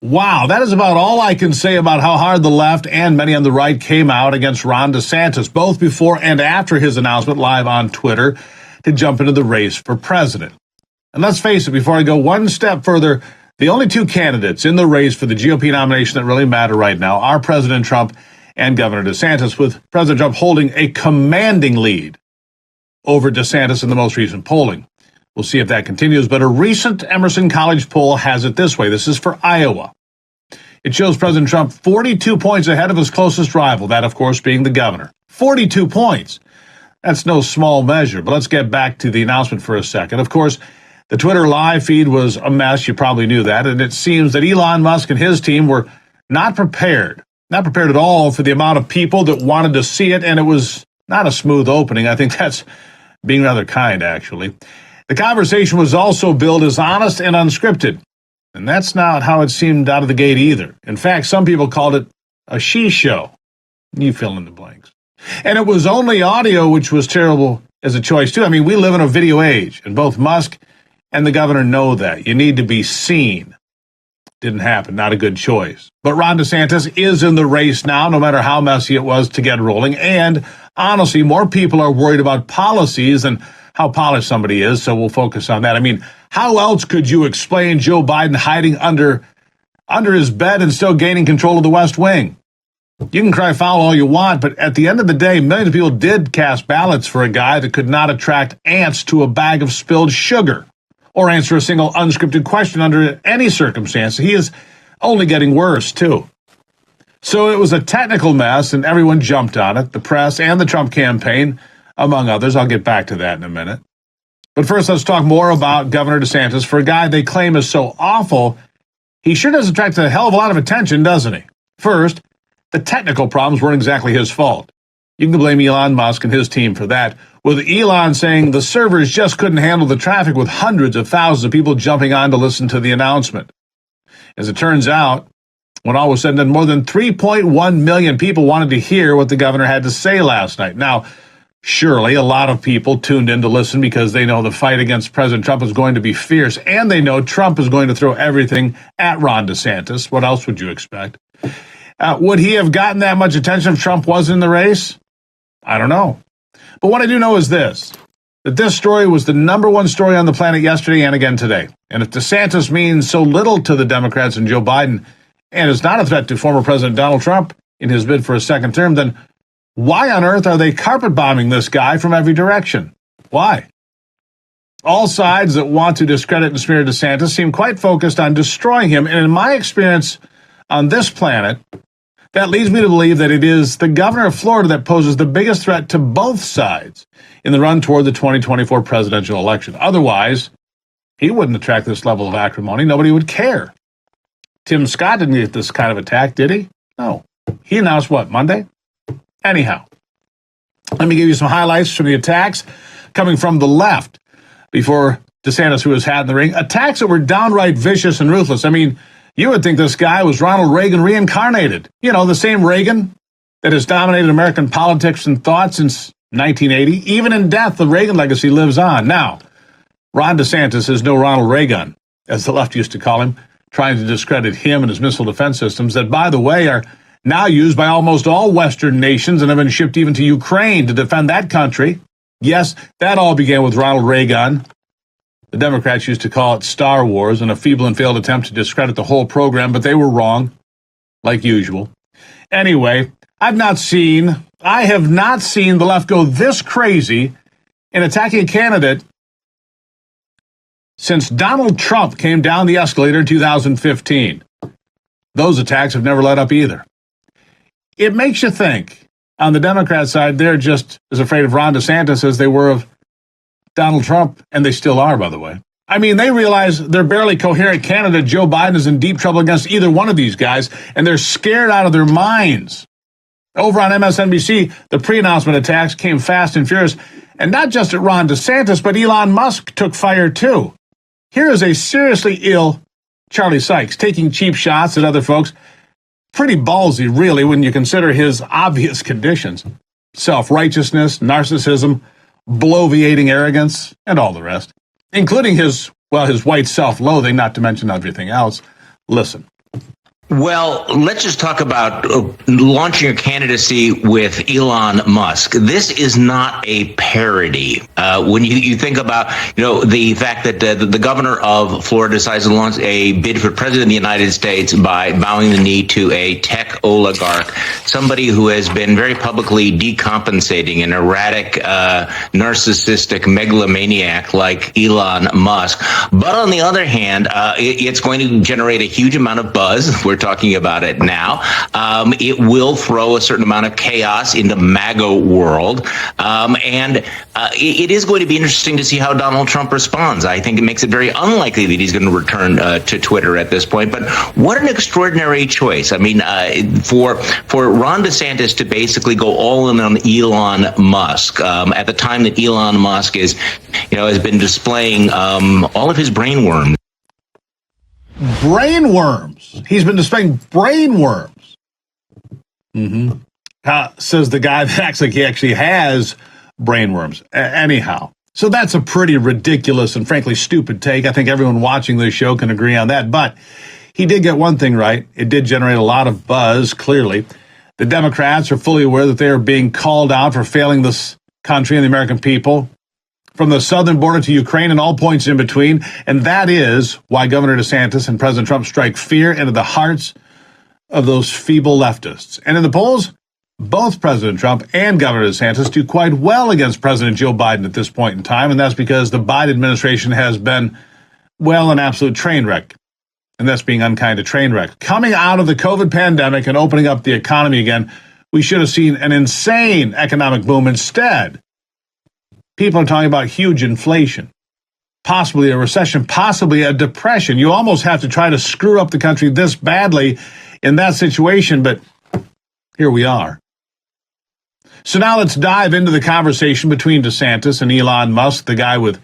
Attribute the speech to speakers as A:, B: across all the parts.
A: Wow, that is about all I can say about how hard the left and many on the right came out against Ron DeSantis, both before and after his announcement live on Twitter to jump into the race for president. And let's face it, before I go one step further, the only two candidates in the race for the GOP nomination that really matter right now are President Trump and Governor DeSantis, with President Trump holding a commanding lead over DeSantis in the most recent polling. We'll see if that continues, but a recent Emerson College poll has it this way. This is for Iowa. It shows President Trump 42 points ahead of his closest rival, that, of course, being the governor. 42 points. That's no small measure, but let's get back to the announcement for a second. Of course, the Twitter live feed was a mess. You probably knew that, and it seems that Elon Musk and his team were not prepared at all for the amount of people that wanted to see it, and it was not a smooth opening. I think that's being rather kind, actually. The conversation was also billed as honest and unscripted, and that's not how it seemed out of the gate either. In fact, some people called it a she show. You fill in the blanks. And it was only audio, which was terrible as a choice, too. I mean, we live in a video age, and both Musk and the governor know that. You need to be seen. Didn't happen. Not a good choice. But Ron DeSantis is in the race now, no matter how messy it was to get rolling. And honestly, more people are worried about policies than how polished somebody is, so we'll focus on that. I mean, how else could you explain Joe Biden hiding under his bed and still gaining control of the West Wing? You can cry foul all you want, but at the end of the day, millions of people did cast ballots for a guy that could not attract ants to a bag of spilled sugar or answer a single unscripted question under any circumstance. He is only getting worse, too. So it was a technical mess, and everyone jumped on it, the press and the Trump campaign, among others. I'll get back to that in a minute. But first, let's talk more about Governor DeSantis. For a guy they claim is so awful, he sure does attract a hell of a lot of attention, doesn't he? First, the technical problems weren't exactly his fault. You can blame Elon Musk and his team for that, with Elon saying the servers just couldn't handle the traffic with hundreds of thousands of people jumping on to listen to the announcement. As it turns out, when all was said and done, more than 3.1 million people wanted to hear what the governor had to say last night. Now, surely a lot of people tuned in to listen because they know the fight against President Trump is going to be fierce, and they know Trump is going to throw everything at Ron DeSantis. What else would you expect? Would he have gotten that much attention if Trump was in the race? I don't know. But what I do know is this, that this story was the number one story on the planet yesterday and again today. And if DeSantis means so little to the Democrats and Joe Biden, and is not a threat to former President Donald Trump in his bid for a second term, then why on earth are they carpet bombing this guy from every direction? Why? All sides that want to discredit and smear DeSantis seem quite focused on destroying him. And in my experience on this planet, that leads me to believe that it is the governor of Florida that poses the biggest threat to both sides in the run toward the 2024 presidential election. Otherwise, he wouldn't attract this level of acrimony. Nobody would care. Tim Scott didn't get this kind of attack, did he? No. He announced what, Monday? Anyhow, let me give you some highlights from the attacks coming from the left before DeSantis threw his hat in the ring. Attacks that were downright vicious and ruthless. I mean, you would think this guy was Ronald Reagan reincarnated. You know, the same Reagan that has dominated American politics and thought since 1980. Even in death, the Reagan legacy lives on. Now, Ron DeSantis is no Ronald Reagan, as the left used to call him, trying to discredit him and his missile defense systems that, by the way, are now used by almost all Western nations and have been shipped even to Ukraine to defend that country. Yes, that all began with Ronald Reagan. The Democrats used to call it Star Wars in a feeble and failed attempt to discredit the whole program, but they were wrong, like usual. Anyway, I have not seen the left go this crazy in attacking a candidate since Donald Trump came down the escalator in 2015. Those attacks have never let up either. It makes you think, on the Democrat side, they're just as afraid of Ron DeSantis as they were of Donald Trump, and they still are, by the way. I mean, they realize their barely coherent candidate, Joe Biden, is in deep trouble against either one of these guys, and they're scared out of their minds. Over on MSNBC, the pre-announcement attacks came fast and furious, and not just at Ron DeSantis, but Elon Musk took fire, too. Here is a seriously ill Charlie Sykes taking cheap shots at other folks. Pretty ballsy, really, when you consider his obvious conditions. Self-righteousness, narcissism, bloviating arrogance, and all the rest. Including his white self-loathing, not to mention everything else. Listen,
B: Well, let's just talk about launching your candidacy with Elon Musk. This is not a parody. When you think about, the fact that the governor of Florida decides to launch a bid for president of the United States by bowing the knee to a tech oligarch, somebody who has been very publicly decompensating an erratic, narcissistic megalomaniac like Elon Musk. But on the other hand, it's going to generate a huge amount of buzz. We're talking about it now. It will throw a certain amount of chaos into MAGA world. And it is going to be interesting to see how Donald Trump responds. I think it makes it very unlikely that he's going to return to Twitter at this point. But what an extraordinary choice. I mean, for Ron DeSantis to basically go all in on Elon Musk at the time that Elon Musk has been displaying all of his brainworms.
A: Brainworms. He's been displaying brainworms. Says the guy that acts like he actually has brainworms. Anyhow, so that's a pretty ridiculous and frankly stupid take. I think everyone watching this show can agree on that. But he did get one thing right. It did generate a lot of buzz, clearly. The Democrats are fully aware that they are being called out for failing this country and the American people, from the southern border to Ukraine and all points in between. And that is why Governor DeSantis and President Trump strike fear into the hearts of those feeble leftists. And in the polls, both President Trump and Governor DeSantis do quite well against President Joe Biden at this point in time. And that's because the Biden administration has been, an absolute train wreck. And that's being unkind to train wreck. Coming out of the COVID pandemic and opening up the economy again, we should have seen an insane economic boom instead. People are talking about huge inflation, possibly a recession, possibly a depression. You almost have to try to screw up the country this badly in that situation, but here we are. So now let's dive into the conversation between DeSantis and Elon Musk, the guy with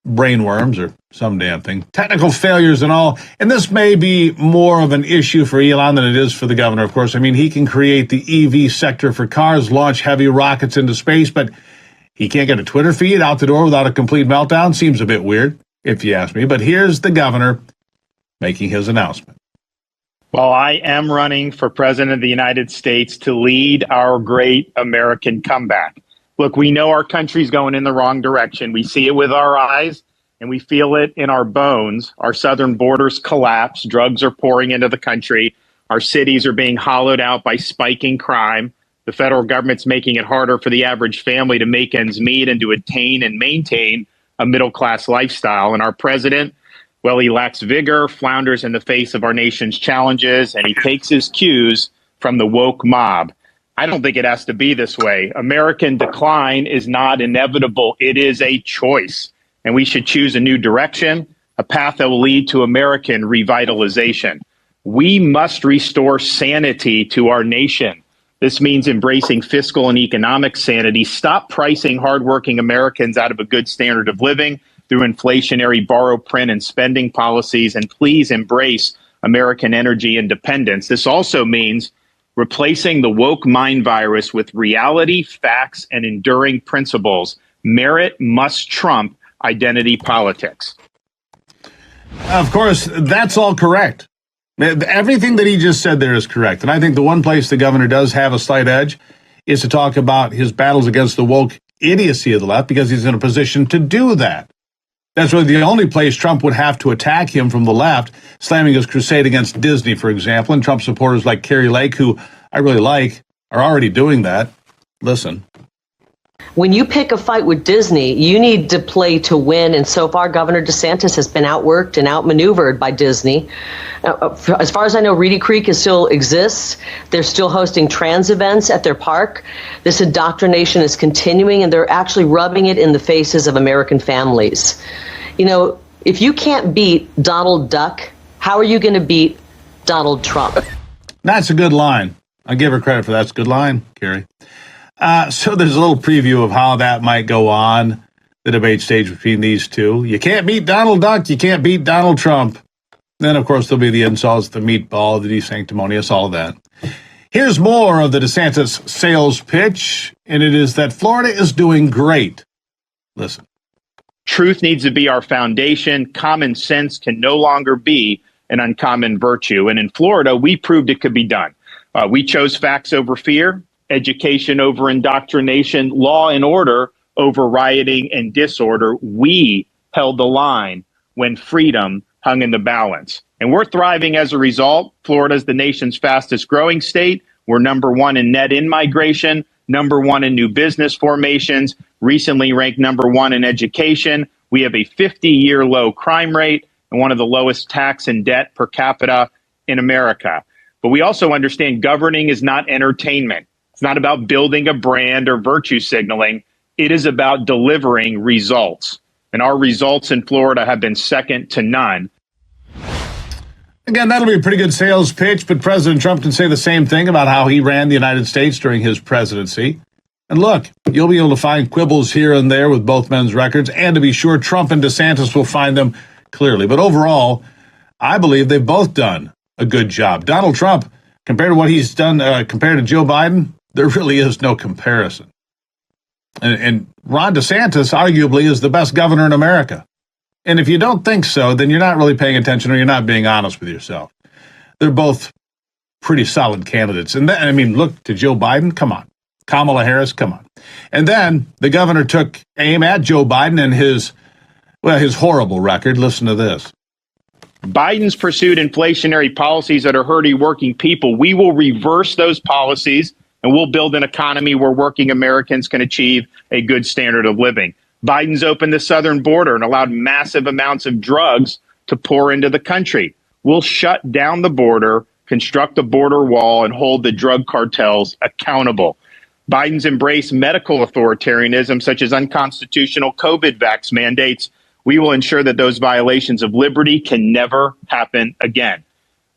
A: brainworms or some damn thing, technical failures and all. And this may be more of an issue for Elon than it is for the governor, of course. I mean, he can create the EV sector for cars, launch heavy rockets into space, but he can't get a Twitter feed out the door without a complete meltdown. Seems a bit weird, if you ask me. But here's the governor making his announcement.
C: Well, I am running for president of the United States to lead our great American comeback. Look, we know our country's going in the wrong direction. We see it with our eyes and we feel it in our bones. Our southern borders collapse. Drugs are pouring into the country. Our cities are being hollowed out by spiking crime. The federal government's making it harder for the average family to make ends meet and to attain and maintain a middle-class lifestyle. And our president, well, he lacks vigor, flounders in the face of our nation's challenges, and he takes his cues from the woke mob. I don't think it has to be this way. American decline is not inevitable. It is a choice. And we should choose a new direction, a path that will lead to American revitalization. We must restore sanity to our nation. This means embracing fiscal and economic sanity. Stop pricing hardworking Americans out of a good standard of living through inflationary borrow, print, and spending policies. And please embrace American energy independence. This also means replacing the woke mind virus with reality, facts, and enduring principles. Merit must trump identity politics.
A: Of course, that's all correct. Everything that he just said there is correct. And I think the one place the governor does have a slight edge is to talk about his battles against the woke idiocy of the left, because he's in a position to do that. That's really the only place Trump would have to attack him from the left, slamming his crusade against Disney, for example. And Trump supporters like Carrie Lake, who I really like, are already doing that. Listen.
D: When you pick a fight with Disney, you need to play to win. And so far, Governor DeSantis has been outworked and outmaneuvered by Disney. As far as I know, Reedy Creek still exists. They're still hosting trans events at their park. This indoctrination is continuing, and they're actually rubbing it in the faces of American families. You know, if you can't beat Donald Duck, how are you going to beat Donald Trump?
A: That's a good line. I give her credit for that. That's a good line, Carrie. So there's a little preview of how that might go on, the debate stage between these two. You can't beat Donald Duck. You can't beat Donald Trump. Then, of course, there'll be the insults, the meatball, the desanctimonious, all of that. Here's more of the DeSantis sales pitch, and it is that Florida is doing great. Listen.
C: Truth needs to be our foundation. Common sense can no longer be an uncommon virtue. And in Florida, we proved it could be done. We chose facts over fear, education over indoctrination, law and order over rioting and disorder. We held the line when freedom hung in the balance. And we're thriving as a result. Florida is the nation's fastest growing state. We're number one in net in-migration, number one in new business formations, recently ranked number one in education. We have a 50-year low crime rate and one of the lowest tax and debt per capita in America. But we also understand governing is not entertainment. It's not about building a brand or virtue signaling. It is about delivering results. And our results in Florida have been second to none.
A: Again, that'll be a pretty good sales pitch, but President Trump can say the same thing about how he ran the United States during his presidency. And look, you'll be able to find quibbles here and there with both men's records, and to be sure, Trump and DeSantis will find them clearly. But overall, I believe they've both done a good job. Donald Trump, compared to what he's done, compared to Joe Biden, there really is no comparison. And Ron DeSantis, arguably, is the best governor in America. And if you don't think so, then you're not really paying attention or you're not being honest with yourself. They're both pretty solid candidates. And I mean, look to Joe Biden. Come on. Kamala Harris. Come on. And then the governor took aim at Joe Biden and his horrible record. Listen to this.
C: Biden's pursued inflationary policies that are hurting working people. We will reverse those policies and we'll build an economy where working Americans can achieve a good standard of living. Biden's opened the southern border and allowed massive amounts of drugs to pour into the country. We'll shut down the border, construct a border wall, and hold the drug cartels accountable. Biden's embraced medical authoritarianism, such as unconstitutional COVID vax mandates. We will ensure that those violations of liberty can never happen again.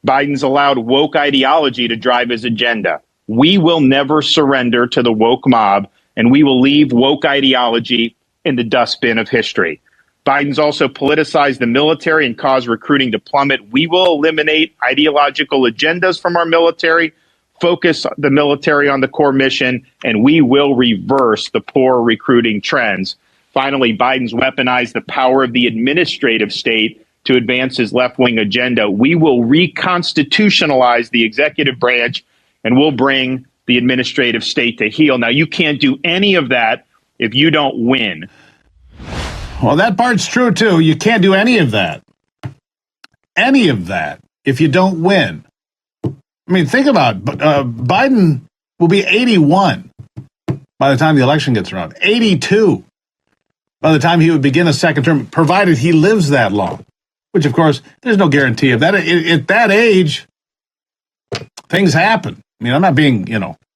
C: Biden's allowed woke ideology to drive his agenda. We will never surrender to the woke mob, and we will leave woke ideology in the dustbin of history. Biden's also politicized the military and caused recruiting to plummet. We will eliminate ideological agendas from our military, focus the military on the core mission, and we will reverse the poor recruiting trends. Finally, Biden's weaponized the power of the administrative state to advance his left-wing agenda. We will reconstitutionalize the executive branch, and we'll bring the administrative state to heel. Now, you can't do any of that if you don't win.
A: Well, that part's true, too. You can't do any of that. Any of that if you don't win. I mean, think about it. Biden will be 81 by the time the election gets around. 82 by the time he would begin a second term, provided he lives that long. Which, of course, there's no guarantee of that. At that age, things happen. I mean, I'm not being,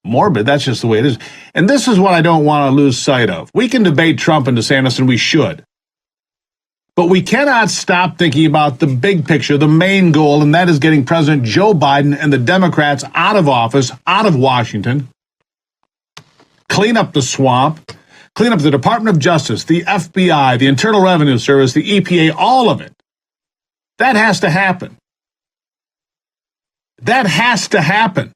A: morbid. That's just the way it is. And this is what I don't want to lose sight of. We can debate Trump and DeSantis, and we should. But we cannot stop thinking about the big picture, the main goal, and that is getting President Joe Biden and the Democrats out of office, out of Washington, clean up the swamp, clean up the Department of Justice, the FBI, the Internal Revenue Service, the EPA, all of it. That has to happen. That has to happen.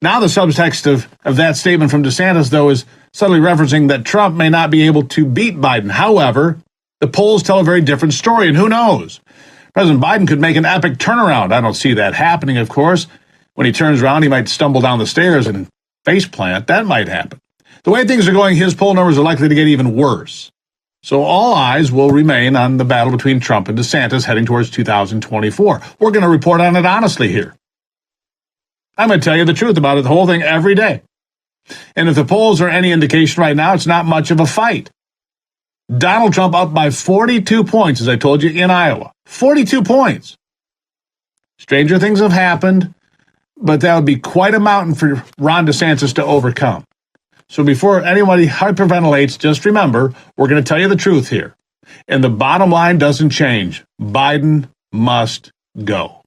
A: Now the subtext of that statement from DeSantis, though, is subtly referencing that Trump may not be able to beat Biden. However, the polls tell a very different story, and who knows? President Biden could make an epic turnaround. I don't see that happening, of course. When he turns around, he might stumble down the stairs and faceplant. That might happen. The way things are going, his poll numbers are likely to get even worse. So all eyes will remain on the battle between Trump and DeSantis heading towards 2024. We're going to report on it honestly here. I'm going to tell you the truth about it, the whole thing, every day. And if the polls are any indication right now, it's not much of a fight. Donald Trump up by 42 points, as I told you, in Iowa. 42 points. Stranger things have happened, but that would be quite a mountain for Ron DeSantis to overcome. So before anybody hyperventilates, just remember, we're going to tell you the truth here. And the bottom line doesn't change. Biden must go.